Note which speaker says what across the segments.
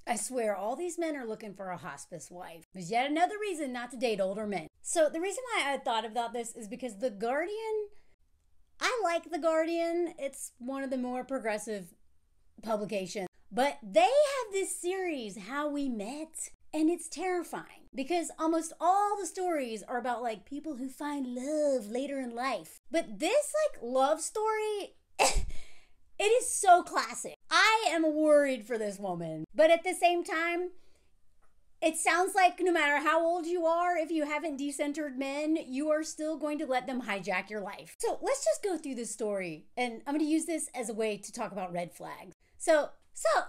Speaker 1: I swear, all these men are looking for a hospice wife. There's yet another reason not to date older men. So the reason why I thought about this is because The Guardian, I like The Guardian. It's one of the more progressive publications. But they have this series, How We Met, and it's terrifying because almost all the stories are about like people who find love later in life. But this like love story, it is so classic. I am worried for this woman, but at the same time, it sounds like no matter how old you are, if you haven't decentered men, you are still going to let them hijack your life. So let's just go through this story, and I'm going to use this as a way to talk about red flags. So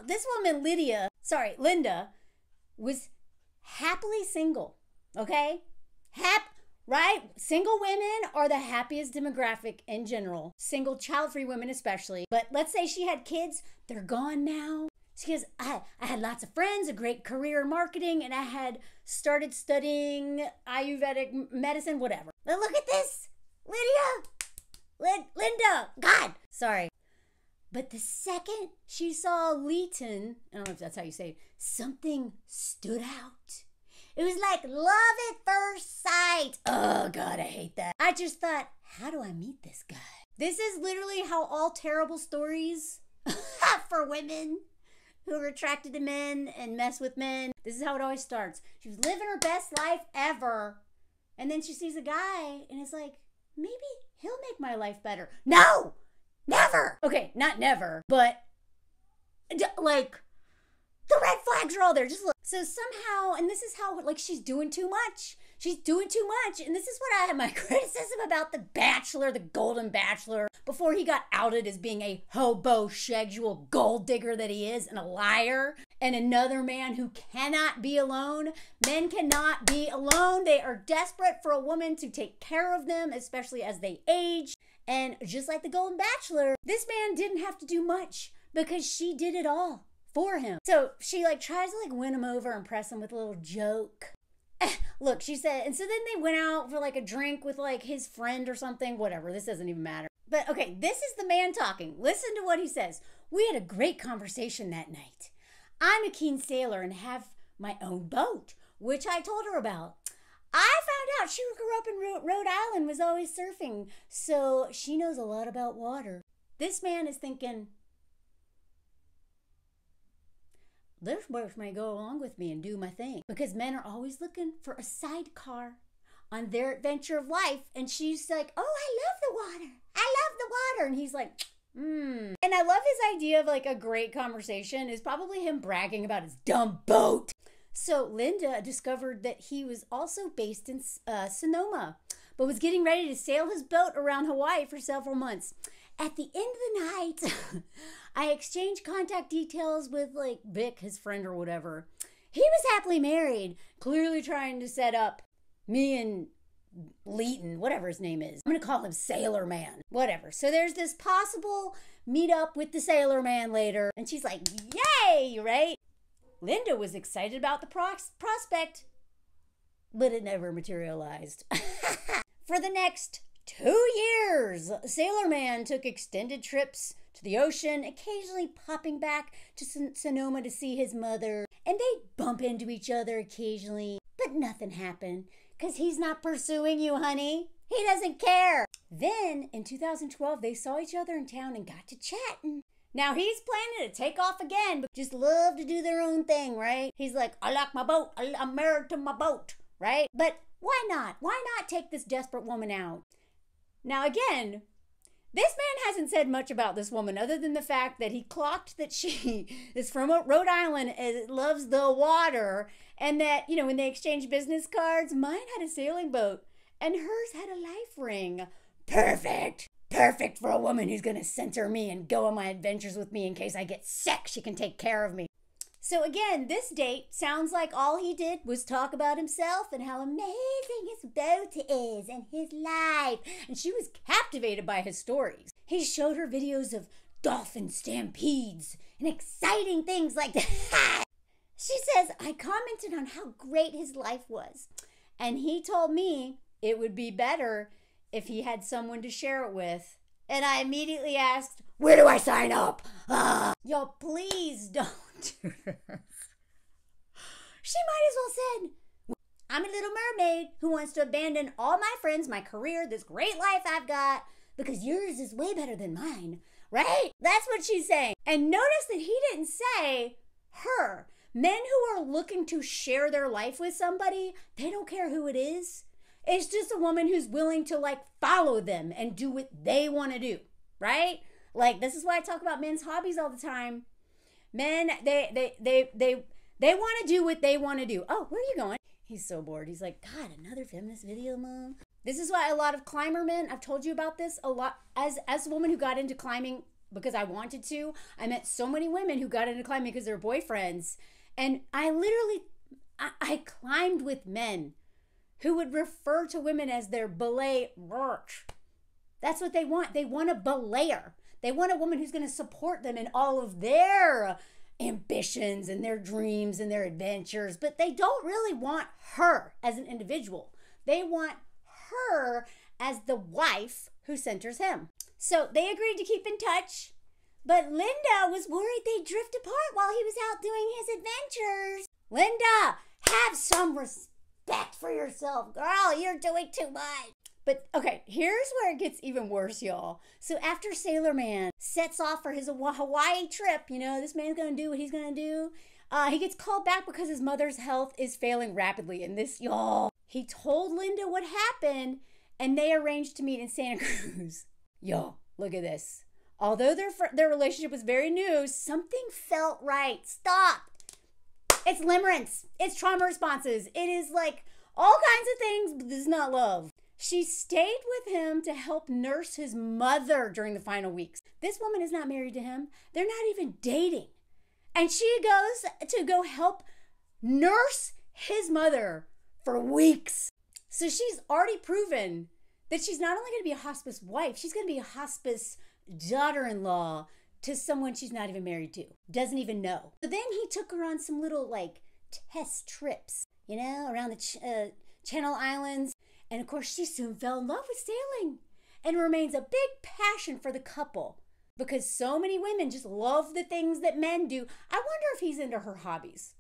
Speaker 1: this woman, Linda, was happily single, okay? Right? Single women are the happiest demographic in general. Single child-free women especially. But let's say she had kids, they're gone now. She goes, I had lots of friends, a great career in marketing, and I had started studying Ayurvedic medicine, whatever. But look at this, Linda, God, sorry. But the second she saw Leighton, I don't know if that's how you say it, something stood out. It was like love at first sight. Oh, God, I hate that. I just thought, how do I meet this guy? This is literally how all terrible stories for women who are attracted to men and mess with men. This is how it always starts. She was living her best life ever. And then she sees a guy and it's like, maybe he'll make my life better. No, never. Okay, not never, but like the red flags are all there. Just look. So somehow, and this is how, like, she's doing too much. She's doing too much. And this is what I have my criticism about The Bachelor, the Golden Bachelor, before he got outed as being a homosexual gold digger that he is and a liar and another man who cannot be alone. Men cannot be alone. They are desperate for a woman to take care of them, especially as they age. And just like the Golden Bachelor, this man didn't have to do much because she did it all for him. So she like tries to like win him over, impress him with a little joke. Look, she said, and so then they went out for like a drink with like his friend or something, whatever, this doesn't even matter. But okay, this is the man talking. Listen to what he says. We had a great conversation that night. I'm a keen sailor and have my own boat, which I told her about. I found out she grew up in Rhode Island, was always surfing, so she knows a lot about water. This man is thinking, this bitch may go along with me and do my thing. Because men are always looking for a sidecar on their adventure of life. And she's like, oh, I love the water. I love the water. And he's like, And I love his idea of like a great conversation is probably him bragging about his dumb boat. So Linda discovered that he was also based in Sonoma, but was getting ready to sail his boat around Hawaii for several months. At the end of the night, I exchanged contact details with like Vic, his friend or whatever. He was happily married, clearly trying to set up me and Leighton, whatever his name is. I'm going to call him Sailor Man, whatever. So there's this possible meet up with the Sailor Man later. And she's like, yay, right? Linda was excited about the prospect, but it never materialized. For the next 2 years, Sailor Man took extended trips to the ocean, occasionally popping back to Sonoma to see his mother. And they'd bump into each other occasionally, but nothing happened. Because he's not pursuing you, honey. He doesn't care. Then, in 2012, they saw each other in town and got to chatting. Now, he's planning to take off again, but just love to do their own thing, right? He's like, I like my boat. I'm married to my boat, right? But why not? Why not take this desperate woman out? Now, again, this man hasn't said much about this woman other than the fact that he clocked that she is from Rhode Island and loves the water, and that, you know, when they exchanged business cards, mine had a sailing boat and hers had a life ring. Perfect. Perfect for a woman who's going to center me and go on my adventures with me in case I get sick. She can take care of me. So again, this date sounds like all he did was talk about himself and how amazing his boat is and his life. And she was captivated by his stories. He showed her videos of dolphin stampedes and exciting things like that. She says, I commented on how great his life was. And he told me it would be better if he had someone to share it with. And I immediately asked, where do I sign up? Y'all, please don't do this. She might as well said, I'm a little mermaid who wants to abandon all my friends, my career, this great life I've got, because yours is way better than mine, right? That's what she's saying. And notice that he didn't say her. Men who are looking to share their life with somebody, they don't care who it is. It's just a woman who's willing to like follow them and do what they want to do, right? Like, this is why I talk about men's hobbies all the time. Men, they want to do what they want to do. Oh, where are you going? He's so bored. He's like, God, another feminist video, Mom. This is why a lot of climber men, I've told you about this a lot. As a woman who got into climbing because I wanted to, I met so many women who got into climbing because their boyfriends. And I climbed with men who would refer to women as their belay birch. That's what they want. They want a belayer. They want a woman who's going to support them in all of their ambitions and their dreams and their adventures, but they don't really want her as an individual. They want her as the wife who centers him. So they agreed to keep in touch, but Linda was worried they'd drift apart while he was out doing his adventures. Linda, have some respect for yourself, girl. You're doing too much. But okay, here's where it gets even worse, y'all. So after Sailor Man sets off for his Hawaii trip, you know, this man's gonna do what he's gonna do. He gets called back because his mother's health is failing rapidly. And this, y'all, he told Linda what happened and they arranged to meet in Santa Cruz. Y'all, look at this. Although their relationship was very new, something felt right. Stop. It's limerence. It's trauma responses. It is like all kinds of things, but this is not love. She stayed with him to help nurse his mother during the final weeks. This woman is not married to him. They're not even dating. And she goes to go help nurse his mother for weeks. So she's already proven that she's not only going to be a hospice wife, she's going to be a hospice daughter-in-law to someone she's not even married to. Doesn't even know. So then he took her on some little like test trips, you know, around the Channel Islands. And of course, she soon fell in love with sailing and remains a big passion for the couple because so many women just love the things that men do. I wonder if he's into her hobbies.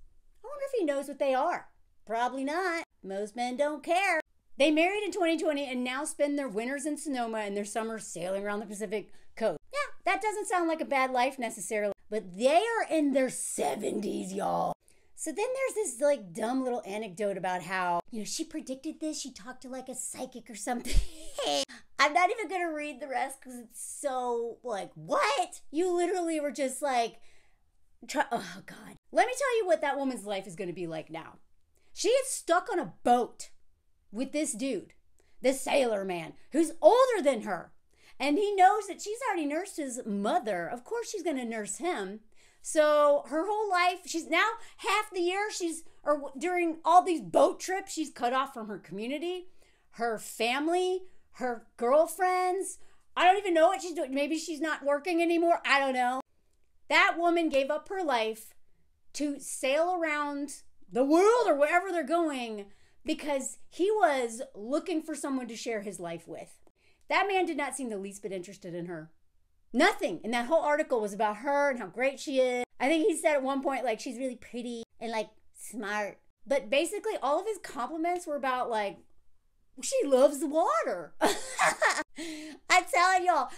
Speaker 1: I wonder if he knows what they are. Probably not. Most men don't care. They married in 2020 and now spend their winters in Sonoma and their summers sailing around the Pacific coast. Yeah, that doesn't sound like a bad life necessarily, but they are in their 70s, y'all. So then there's this like dumb little anecdote about how, you know, she predicted this. She talked to like a psychic or something. I'm not even going to read the rest because it's so like, what? You literally were just like, oh God. Let me tell you what that woman's life is going to be like now. She is stuck on a boat with this dude, this sailor man, who's older than her. And he knows that she's already nursed his mother. Of course she's going to nurse him. So her whole life, she's now half the year, during all these boat trips, she's cut off from her community, her family, her girlfriends. I don't even know what she's doing. Maybe she's not working anymore. I don't know. That woman gave up her life to sail around the world or wherever they're going because he was looking for someone to share his life with. That man did not seem the least bit interested in her. Nothing in that whole article was about her and how great she is. I think he said at one point, like, she's really pretty and, like, smart. But basically, all of his compliments were about, like, she loves the water. I'm telling y'all,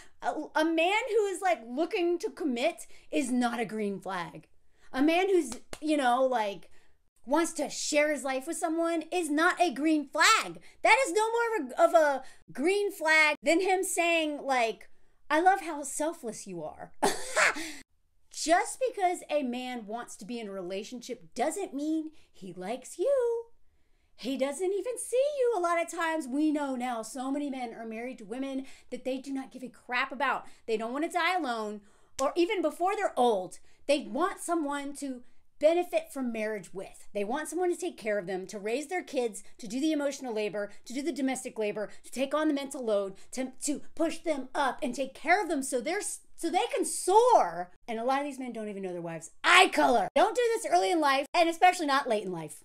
Speaker 1: a man who is, like, looking to commit is not a green flag. A man who's, you know, like, wants to share his life with someone is not a green flag. That is no more of a green flag than him saying, like, I love how selfless you are. Just because a man wants to be in a relationship doesn't mean he likes you. He doesn't even see you. A lot of times we know now so many men are married to women that they do not give a crap about. They don't want to die alone, or even before they're old. They want someone to benefit from marriage with. They want someone to take care of them, to raise their kids, to do the emotional labor, to do the domestic labor, to take on the mental load, to push them up and take care of them so they can soar. And a lot of these men don't even know their wives' eye color. Don't do this early in life, and especially not late in life.